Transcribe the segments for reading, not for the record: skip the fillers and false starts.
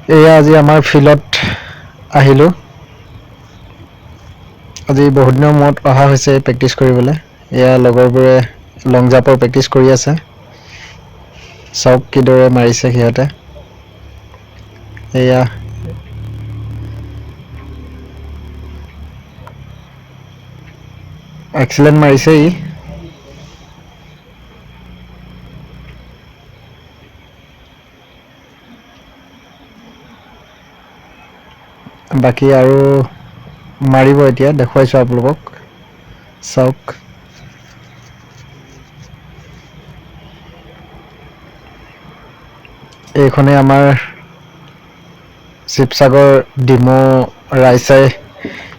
এয়া আজি আমাৰ ফিল্ডত আহিলোঁ। আজি বহুত দিনৰ মূৰত অহা হৈছে প্ৰেক্টিচ কৰিবলৈ। এয়া লগৰবোৰে লং জাম্পৰ প্ৰেক্টিচ কৰি আছে। চাওক কিদৰে মাৰিছে সিহঁতে। এয়া এক্সিলেণ্ট মাৰিছে ই। বাকী আৰু মাৰিব এতিয়া, দেখুৱাইছোঁ আপোনালোকক চাওক। এইখনেই আমাৰ শিৱসাগৰ ডিমৌ ৰাইচাই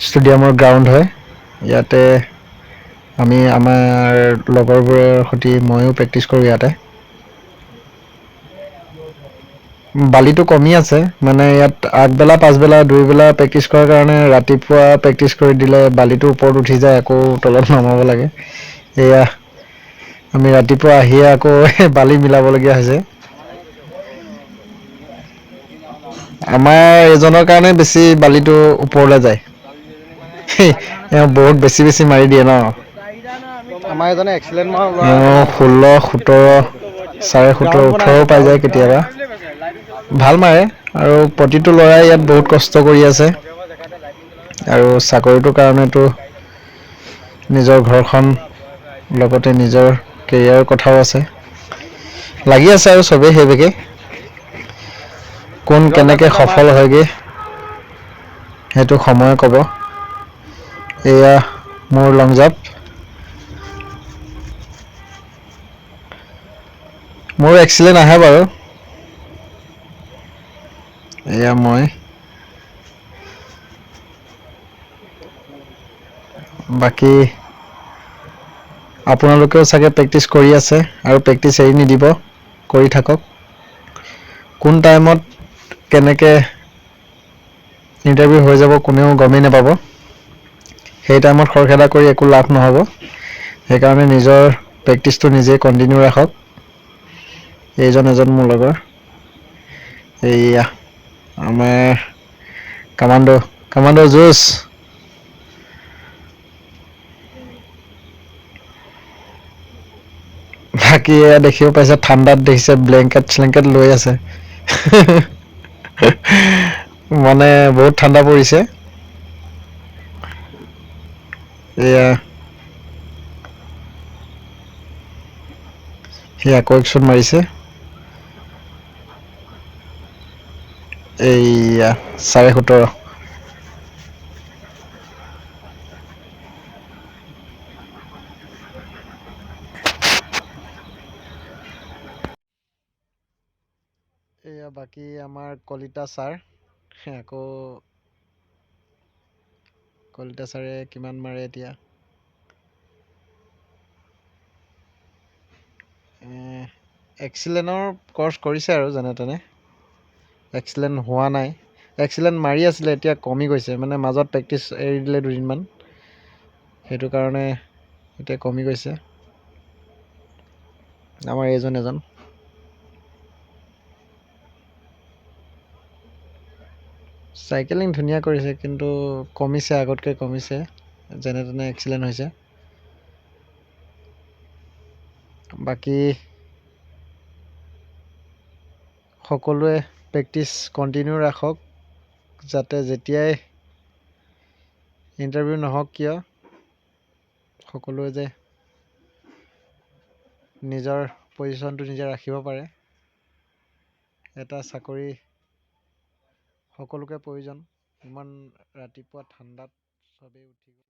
ষ্টেডিয়ামৰ গ্ৰাউণ্ড হয়। ইয়াতে আমি আমাৰ লগৰবোৰৰ সৈতে ময়ো প্ৰেক্টিচ কৰোঁ ইয়াতে। বালিটো কমি আছে, মানে ইয়াত আগবেলা পাছবেলা দুইবেলা প্ৰেক্টিচ কৰাৰ কাৰণে ৰাতিপুৱা প্ৰেক্টিচ কৰি দিলে বালিটো ওপৰত উঠি যায়, আকৌ তলত নমাব লাগে। এয়া আমি ৰাতিপুৱা আহিয়ে আকৌ বালি মিলাবলগীয়া হৈছে। আমাৰ এইজনৰ কাৰণে বেছি বালিটো ওপৰলৈ যায়। এওঁ বহুত বেছি বেছি মাৰি দিয়ে ন। আমাৰ এজনে এক্সিলেণ্ট মৰা ল'ৰা আছে এওঁ ন। 16, 17, 17.5, গ্ৰাউণ্ড বনাই 18 আছে পাই গ্ৰাউণ্ড। যায় কেতিয়াবা। ভাল মাৰে আৰু প্ৰতিটো ল'ৰাই ইয়াত বহুত কষ্ট কৰি আছে। আৰু চাকৰিটোৰ কাৰণেতো নিজৰ ঘৰখন লগতে নিজৰ কেৰিয়াৰৰ কথাও আছে। লাগি আছে আৰু চবেই সেইভাগে। কোন ৰিজাল্ট কেনেকে আগতে আমাৰ সফল হয়গে সেইটো সময়ে ক'ব। এয়া মোৰ লং জাম্প। মোৰ এক্সিলেণ্ট আহে বাৰু। এয়া মই। বাকী আপোনালোকেও চাগে প্ৰেক্টিচ কৰি আছে আৰু প্ৰেক্টিচ এৰি নিদিব, কৰি থাকক। কোন টাইমত কেনেকে ইণ্টাৰভিউ হৈ যাব কোনেও গমেই নাপাব। সেই টাইমত খৰখেদা কৰি একো লাভ নহ'ব। সেইকাৰণে নিজৰ প্ৰেক্টিচটো নিজে কণ্টিনিউ ৰাখক। এইজন এজন মোৰ লগৰ। এইয়া আমাৰ কামাণ্ডো, কামাণ্ডো জোছ। বাকী এয়া দেখিব পাইছে ঠাণ্ডাত দেখিছে ব্লেংকেট-চেলেংকেট লৈ আছে। মানে বহুত ঠাণ্ডা পৰিছে। এয়া সি আকৌ এক চুট মাৰিছে। এইয়া 17.5। এয়া বাকী আমাৰ কলিতা ছাৰ, আকৌ কলিতা ছাৰে কিমান মাৰে এতিয়া। এক্সিলেণ্টৰ কৰ্চ কৰিছে আৰু যেনে তেনে। এক্সিলেণ্ট হোৱা নাই। এক্সিলেণ্ট মাৰি আছিলে, এতিয়া কমি গৈছে, মানে মাজত প্ৰেক্টিচ এৰি দিলে দুদিনমান। সেইটো কাৰণে এতিয়া কমি গৈছে। আমাৰ এইজন এজন। চাইকেলিং ধুনীয়া কৰিছে, কিন্তু কমিছে, আগতকৈ কমিছে। যেনে তেনে এক্সিলেণ্ট হৈছে। বাকী সকলোৱে প্ৰেক্টিচ কণ্টিনিউ ৰাখক, যাতে যেতিয়াই ইণ্টাৰভিউ নহওক কিয় সকলোৱে যে নিজৰ পজিশ্যনটো নিজে ৰাখিব পাৰে। এটা চাকৰি সকলোকে প্ৰয়োজন। ইমান ৰাতিপুৱা ঠাণ্ডাত চবেই উঠি